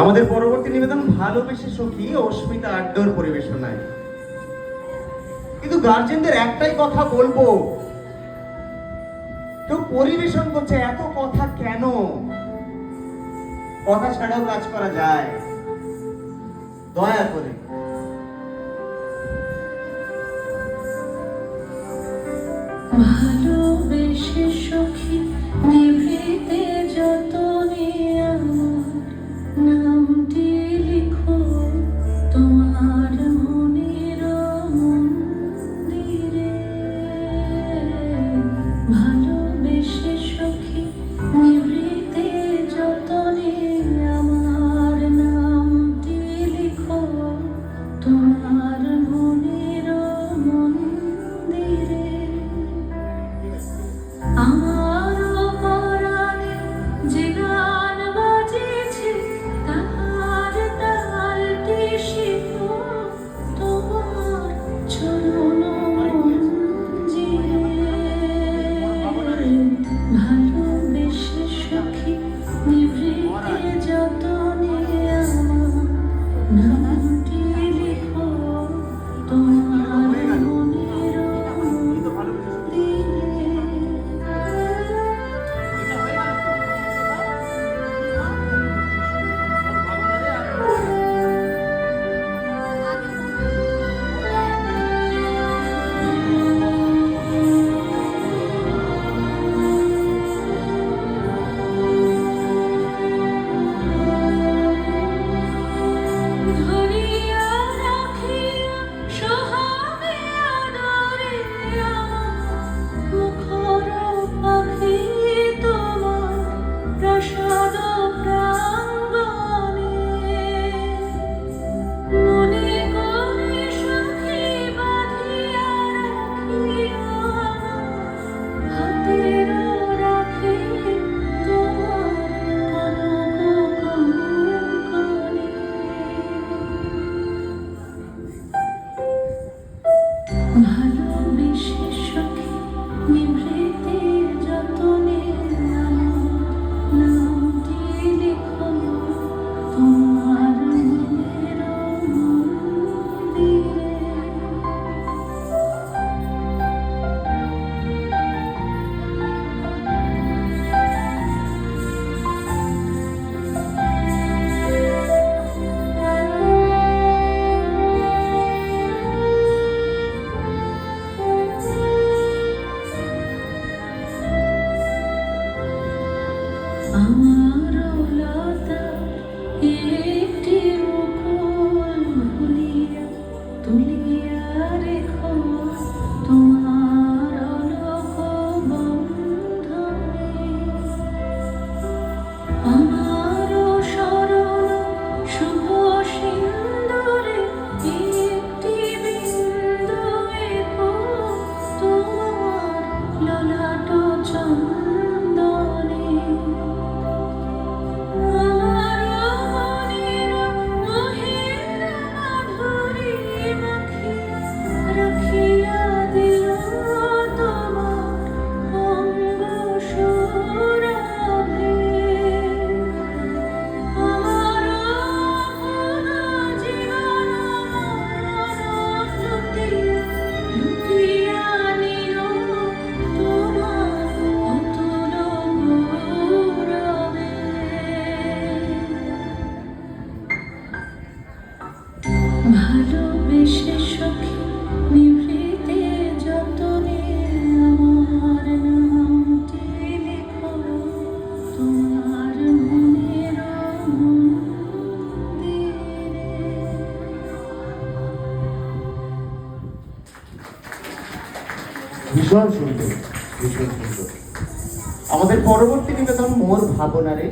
আমাদের পরবর্তী নিবেদন ভালোবেসে সখী অস্মিতা আড্ডর পরিবেশনায়। কিন্তু গার্জেনদের একটাই কথা বলবো, কেউ পরিবেশন করছে এত কথা কেন? কথা ছাড়াও কাজ করা যায়, দয়া করে। ভালোবেসে সখী নিভৃতে যতনে আমার নামটি লিখো তোমার মনের মন্দিরে। ভালোবেসে সখী নিভৃতে যতনে আমার নামটি লিখো তোমার মনের মন্দিরে। আমার পরাণে যে গান বাজেছে তাহার তালটি শিখো তোমার চরণ মঞ্জিরে। ভালোবেসে সখী নিভৃতে যতনে আমার নামটি লিখো তোমার মনের ধরিয়া রাখিয়া সোহাগে আদরে আমার মুখর পাখি তোমার প্রসাদ প্রাঙ্গণে। মনে করে সখী বাঁধিয়া রাখিয়া হাতের রাখি তোমার কনক কঙ্কণে। ভালোবেসে সখী নিভৃতে যতনে আমার নামটি লিখো তোমার মনের মন্দিরে। আমার লতা একটি মুকুল ভুলিয়া তুলিয়া রেখো তোমার অলক বন্ধনে। আমার শরণ শুভ সিন্দুরে একটি বিন্দু এঁকো তোমার ললাট চন্দনে। আমার মনের মহির মাধুরী মাখিয়া রাখিয়া দিল তোমার অঙ্গ সৌরভে। আমার আপন জীবন মরণ লুটিয়া নিল তোমার অতুল গৌরবে। ভালোবেসে সখী নিভৃতে যতনে আমার নামটি লিখো তোমার মনের মন্দিরে। ভীষণ সুন্দর, ভীষণ সুন্দর। আমাদের পরবর্তী নিবেদন মোর ভাবনারে।